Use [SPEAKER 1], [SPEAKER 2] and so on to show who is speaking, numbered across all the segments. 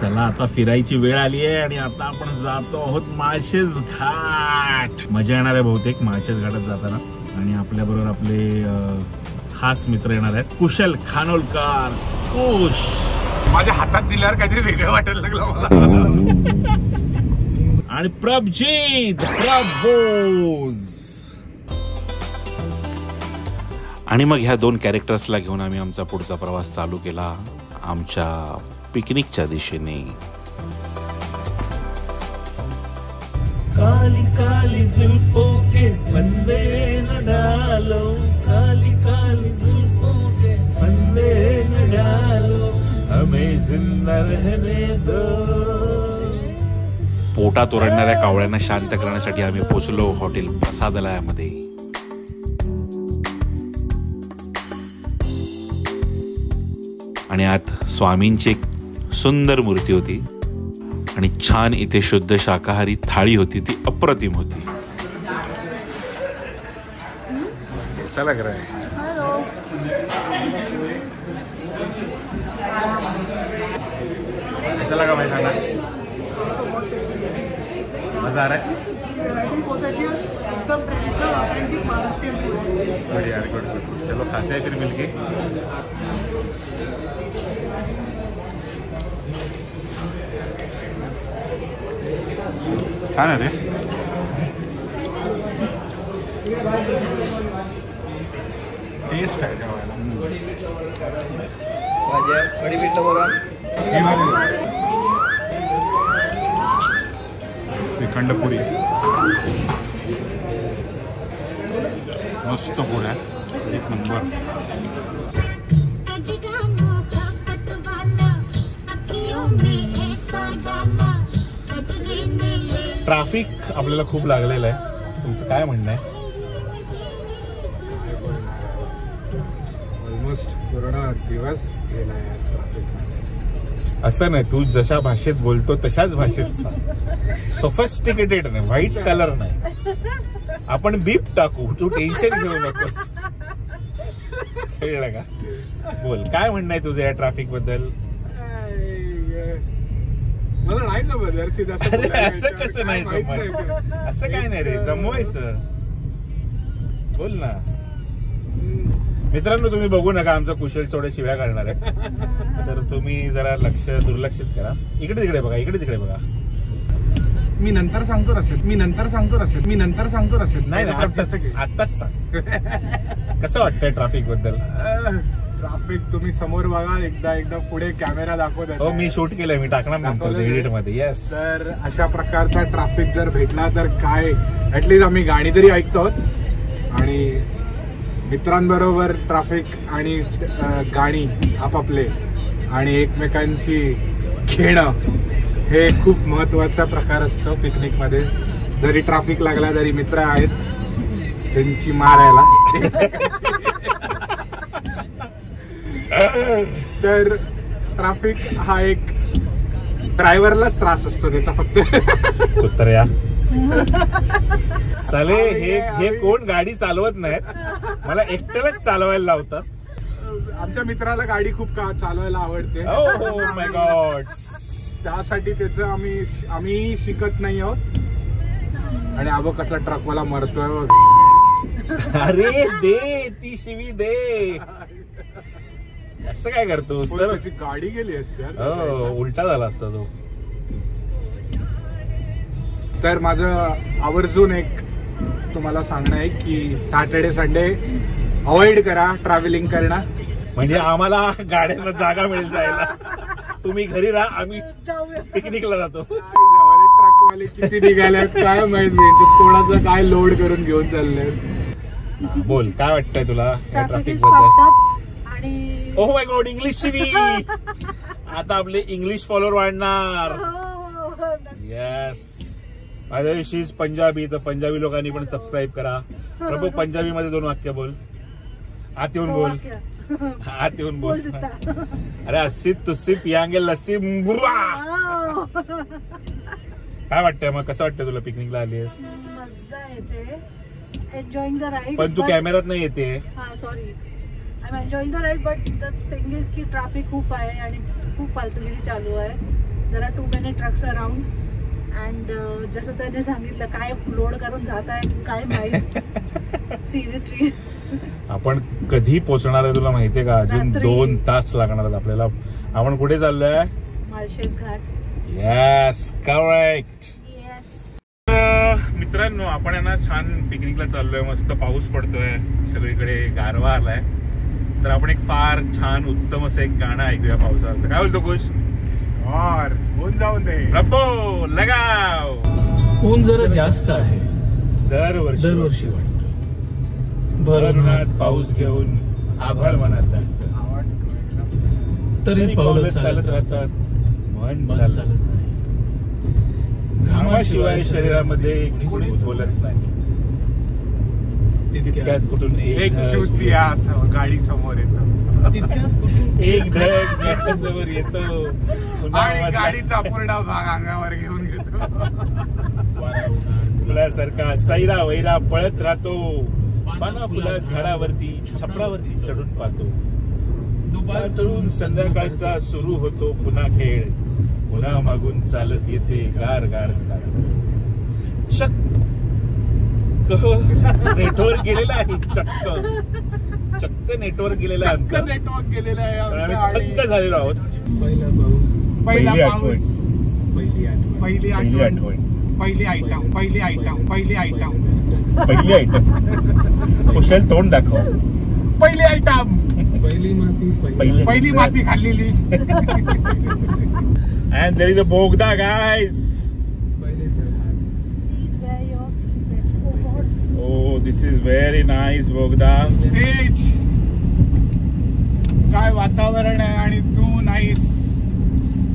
[SPEAKER 1] चला आता फिरायची वेळ आली आहे आणि आता आपण जातो आहोत माळशेज घाट. मजा येणार आहे बहुतेक माळशेज घाटात जाताना. आणि आपल्या बरोबर आपले खास मित्र येणार आहेत. कुशल खानोलकर. कुश
[SPEAKER 2] माझ्या हातात दिल्यावर काहीतरी वेगळं वाटायला लागलं मला.
[SPEAKER 1] आणि प्रभजीत प्रभोज. आणि मग ह्या दोन कॅरेक्टर्सला घेऊन आम्ही आमचा पुढचा प्रवास चालू केला आमच्या पिकनिकच्या दिशेने. काली काली जुल्फों के फंदे न डालो, काली काली जुल्फों के फंदे न डालो, हमें जिंदा रहने दो. पोटात ओरडणाऱ्या कावळ्यांना शांत करण्यासाठी आम्ही पोहोचलो हॉटेल प्रसादालयामध्ये. आणि आत स्वामींची एक सुंदर मूर्ती होती आणि छान इथे शुद्ध शाकाहारी थाळी होती. ती अप्रतिम होती.
[SPEAKER 2] कैसा लग रहा है? कैसा लगा भाई खाना? मजा आ रहा है? एकदम ट्रेडिशनल ऑथेंटिक महाराष्ट्रियन फूड है. बढ़िया, गुड गुड. चलो खाते हैं फिर मिलके. खाना रे. टेस्ट आहे जेवायला.
[SPEAKER 3] कढी पिठलं बघा.
[SPEAKER 2] श्रीखंड पुरी मस्त फूड आहे. एक नंबर.
[SPEAKER 1] ट्रॅफिक आपल्याला खूप लागलेलं आहे. तुमचं काय म्हणणं आहे?
[SPEAKER 2] ऑलमोस्ट पूर्ण दिवस गेला आहे ट्रॅफिक.
[SPEAKER 1] असं नाही, तू जशा भाषेत बोलतो तशाच भाषेत सांग. सोफिस्टिकेटेड नाही, व्हाईट कलर नाही. आपण बीप टाकू, तू टेन्शन घेऊ नकोस. कळलं का? बोल, काय म्हणणं आहे तुझं या ट्रॅफिक बद्दल?
[SPEAKER 2] मला नाही जमत यार सीधा.
[SPEAKER 1] असं कसं नाही जमत? असं काय नाही रे, जमवायचं. बोल ना. मित्रांनो, तुम्ही बघू नका, आमचा कुशल थोड्या शिव्या घालणार आहे, तर तुम्ही जरा दुर्लक्षित करा. इकडे तिकडे बघा, इकडे तिकडे बघा.
[SPEAKER 2] मी नंतर सांगतो रसेत.
[SPEAKER 1] नाही आत्ताच सांग. कसं वाटतंय ट्रॅफिक बद्दल?
[SPEAKER 2] ट्रॅफिक तुम्ही समोर बघा. एकदा पुढे कॅमेरा दाखवत.
[SPEAKER 1] हो, मी शूट केलंय, मी टाकणार नंतर एडिट मध्ये. येस.
[SPEAKER 2] तर अशा प्रकारचा ट्रॅफिक जर भेटला तर काय, ऍटलीस्ट आम्ही गाणी तरी ऐकतो. आणि मित्रांबरोबर ट्रॅफिक आणि गाणी आपापले आणि एकमेकांची खेळणं हे खूप महत्वाचा प्रकार असतो पिकनिक मध्ये. जरी ट्रॅफिक लागला तरी मित्र आहेत त्यांची मारायला. तर ट्रॅफिक हा एक ड्रायव्हरलाच त्रास असतो त्याचा फक्त.
[SPEAKER 1] कुत्र्या साले, हे कोण गाडी चालवत नाहीत, मला एकट्यालाच चालवायला लावतात.
[SPEAKER 2] आमच्या मित्राला गाडी खूप चालवायला आवडते.
[SPEAKER 1] Oh my God.
[SPEAKER 2] त्यासाठी त्याचं आम्ही शिकत नाही आहोत. आणि आबो कसला ट्रकवाला मरतोय.
[SPEAKER 1] अरे दे ती शिवी दे. असं काय करतोस? तर
[SPEAKER 2] गाडी गेली असते.
[SPEAKER 1] उलटा झाला असता तो.
[SPEAKER 2] तर माझं आवर्जून एक तुम्हाला सांगणं आहे की सॅटर्डे संडे अवॉइड करा ट्रॅव्हलिंग करणं.
[SPEAKER 1] म्हणजे आम्हाला गाड्यांना जागा मिळेल जायला. तुम्ही घरी राहा, आम्ही पिकनिकला जातो.
[SPEAKER 2] ट्रकवाले किती निघाल्यात काय माहित. कोणाचं काय लोड करून घेऊन चाललंय.
[SPEAKER 1] बोल, काय वाटतंय तुला ट्रॅफिक बद्दल? ओह माय गॉड, इंग्लिश शिवी. आता आपले इंग्लिश फॉलोअर वाढणार. येस. माझ्या शी इज पंजाबी, तर पंजाबी लोकांनी पण सबस्क्राईब करा. प्रभू, पंजाबी मध्ये 2 वाक्य बोल. आत येऊन बोल. आत येऊन बोल. अरे अस्सी तुस्सी पियांगे लस्सी. काय वाटतंय मग? कसं वाटतंय तुला पिकनिकला आलीस?
[SPEAKER 4] मजा येते. Enjoying the ride.
[SPEAKER 1] पण तू कॅमेरात नाही येते.
[SPEAKER 4] हा sorry. I am enjoying the ride but the thing is की ट्रॅफिक खूप आहे आणि खूप फालतूगिरी चालू आहे. जरा too many trucks around and जसं त्याने सांगितलं काय लोड करून जात आहे काय माहित सिरियसली.
[SPEAKER 1] आपण कधी पोहोचणार आहे तुला माहितीये का? अजून
[SPEAKER 4] रात्री.
[SPEAKER 1] 2 तास लागणार आहेत आपल्याला. आपण कुठे चाललोय?
[SPEAKER 4] Malshej Ghat.
[SPEAKER 1] Yes correct.
[SPEAKER 4] Yes.
[SPEAKER 1] मित्रांनो आपण ना छान पिकनिकला चाललोय. मस्त पाऊस पडतोय सगळीकडे, गारवा आलाय. तर आपण एक फार छान उत्तम असं एक गाणं ऐकूया पावसाचं. काय बोलतो खुश?
[SPEAKER 2] और ऊन जाऊन दे.
[SPEAKER 1] रब्बो लगाव.
[SPEAKER 3] ऊन जरा जास्त आहे
[SPEAKER 1] दरवर्षी
[SPEAKER 3] वाटतं.
[SPEAKER 1] भरभराट पाऊस घेऊन आभाळ मनात दाटतं.
[SPEAKER 3] तरी
[SPEAKER 1] पावलं चालत राहतात, मन चालत नाही. घामाशिवाय शरीरामध्ये कोणीच बोलत नाही. तितक्यात कुठून
[SPEAKER 2] एक चुतिया गाडी समोर येतो.
[SPEAKER 1] एक ढग गेटासमोर येतो
[SPEAKER 2] आणि गाडीचा पूर्ण भाग अंगावर घेऊन घेतो.
[SPEAKER 1] फुलासारखा सैरा वैरा पळत राहतो. पाना फुला झाडावरती छपरावरती चढून पाहतो. दुपारटळून संध्याकाळचा सुरू होतो पुन्हा खेळ. पुन्हा मागून चालत येते गार गार चक्क नेटवर्क गेलेला आहे. चक्क नेटवर्क गेलेला आहे आमचं.
[SPEAKER 2] नेटवर्क गेलेलं आहे
[SPEAKER 1] आम्ही
[SPEAKER 2] आमचं.
[SPEAKER 1] थक्क झालेलो आहोत.
[SPEAKER 3] पहिला पाऊस,
[SPEAKER 2] पहिला
[SPEAKER 1] पहिली
[SPEAKER 2] पाऊस,
[SPEAKER 3] पहिली आठवण.
[SPEAKER 2] पहिली
[SPEAKER 1] पहिली
[SPEAKER 2] आठवण,
[SPEAKER 1] आठवण,
[SPEAKER 2] पहिली आयटम, पहिली आयटम, पहिली आयटम,
[SPEAKER 1] पहिली आयटम. कुशल तोंड दाखव.
[SPEAKER 2] पहिली आयटम,
[SPEAKER 3] पहिली माती,
[SPEAKER 2] पहिली माती खाल्लेली.
[SPEAKER 1] And there is a Bogda, guys.
[SPEAKER 3] पहिले तळहात.
[SPEAKER 4] Please wear your seatbelt. Oh God.
[SPEAKER 1] Oh, this is very nice, Bogda.
[SPEAKER 2] तेज काय वातावरण आहे आणि तू नाहीस.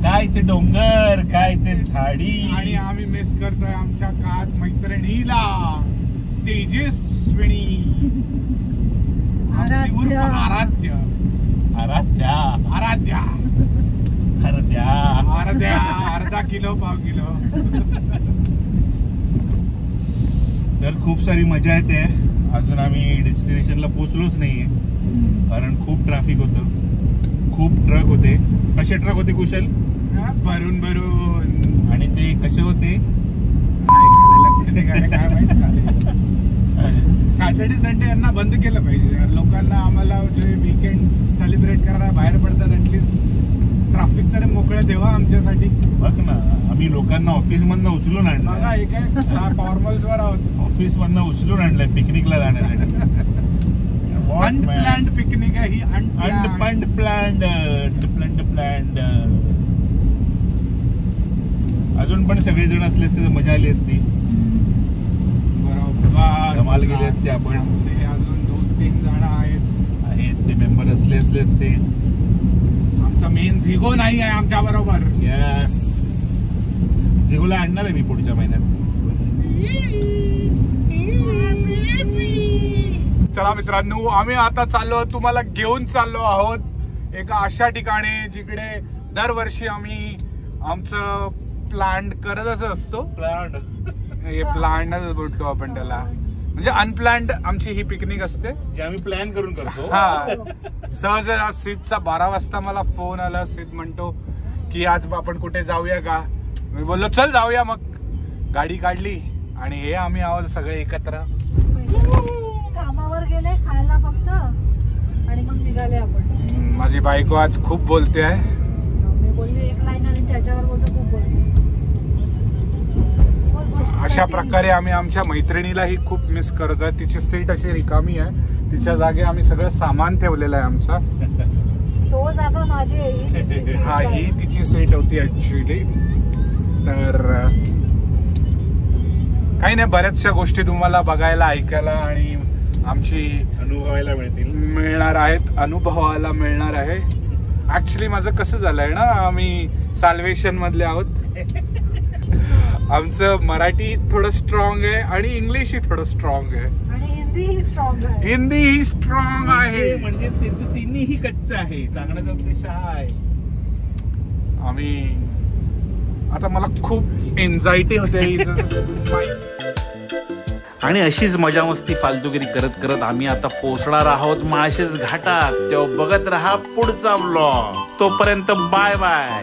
[SPEAKER 1] काय ते डोंगर, काय ते झाडी.
[SPEAKER 2] आणि आम्ही मिस करतोय आमच्या खास मैत्रिणीला तेजस्विनी, आमची उर्फ आराध्य.
[SPEAKER 1] आराध्या,
[SPEAKER 2] आराध्या,
[SPEAKER 1] आराध्या.
[SPEAKER 2] आराध्या अर्धा किलो पाव किलो.
[SPEAKER 1] तर खूप सारी मजा येते. अजून आम्ही डेस्टिनेशनला पोहोचलोच नाहीये कारण खूप ट्रॅफिक होतं. खूप ट्रक होते. कसे ट्रक होते कुशल?
[SPEAKER 2] भरून भरून.
[SPEAKER 1] आणि ते कसे होते?
[SPEAKER 2] कुठे निघाले काय माहित झाले. सॅटर्डे संडे यांना बंद केलं पाहिजे. लोकांना आम्हाला जे वीकेंड सेलिब्रेट करायला बाहेर पडतात ऍटलीस्ट ट्रॅफिक तरी मोकळं देवा आमच्यासाठी.
[SPEAKER 1] बघ ना, आम्ही लोकांना ऑफिस मधनं उचलून
[SPEAKER 2] बघा
[SPEAKER 1] आणलं.
[SPEAKER 2] एक आहे फॉर्मल्स वर आहोत.
[SPEAKER 1] ऑफिस मधनं उचलून आणलंय पिकनिकला जाण्यासाठी.
[SPEAKER 2] अनप्लॅन्ड पिकनिक आहे ही. Unplanned
[SPEAKER 1] planned. अजून पण सगळेजण असले असते तर मजा आली असती.
[SPEAKER 2] बरोबर
[SPEAKER 1] धमाल गेली असते आपण.
[SPEAKER 2] अजून 2-3 जण आहेत
[SPEAKER 1] ते मेंबर असले असते.
[SPEAKER 2] आमचा मेन झिगो नाही आहे आमच्या बरोबर.
[SPEAKER 1] यस, झिगोला आणणार आहे मी पुढच्या महिन्यात.
[SPEAKER 2] चला मित्रांनो, आम्ही आता चाललो, तुम्हाला घेऊन चाललो आहोत एका अशा ठिकाणी जिकडे दरवर्षी आम्ही आमचं प्लॅन करतच असतो. हे प्लॅनच बोलतो आपण त्याला, म्हणजे अनप्लॅन्ड आमची ही पिकनिक असते
[SPEAKER 1] जे आम्ही प्लॅन करून करतो.
[SPEAKER 2] हा, सहज सिद्धचा 12 वाजता मला फोन आला. सिद्ध म्हणतो की आज आपण कुठे जाऊया का? मी बोललो चल जाऊया. मग गाडी काढली आणि हे आम्ही आहोत सगळे एकत्र.
[SPEAKER 4] कामावर गेले खायला फक्त आणि मग निघाले आपण.
[SPEAKER 2] माझी बायको आज खूप बोलते आहे.
[SPEAKER 4] मी बोलली एक लाईन आणि त्याच्यावर बोलतो खूप बोलते.
[SPEAKER 2] अशा प्रकारे आम्ही आमच्या मैत्रिणीलाही खूप मिस करतोय. तिची सीट अशी रिकामी आहे. तिच्या जागे आम्ही सगळं सामान ठेवलेलं आहे आमचा.
[SPEAKER 4] तो जागा माझी आहे.
[SPEAKER 2] हा, ही तिची सीट होती ऍक्च्युली. तर काही नाही, बऱ्याचशा गोष्टी तुम्हाला बघायला, ऐकायला आणि आमची
[SPEAKER 1] अनुभवायला
[SPEAKER 2] मिळणार आहेत, अनुभवायला मिळणार आहे. ऍक्च्युली माझं कसं झालंय ना, आम्ही साल्वेशन मधले आहोत. आमचं मराठी थोडं स्ट्रॉंग आहे आणि इंग्लिश ही थोडं स्ट्रॉंग आहे
[SPEAKER 4] आणि हिंदी ही स्ट्रॉंग आहे.
[SPEAKER 2] हिंदी ही स्ट्रॉंग आहे.
[SPEAKER 1] म्हणजे त्यांचं तिन्ही कच्च आहे. सांगण्याचा उद्देश हा आहे.
[SPEAKER 2] आम्ही आता मला खूप एन्झायटी होते.
[SPEAKER 1] आणि अशीच मजा मस्ती फालतूगिरी करत करत आम्ही आता पोहोचणार आहोत माळशेज घाटात. तेव्हा बघत राहा पुढचा व्लॉग. तोपर्यंत बाय बाय.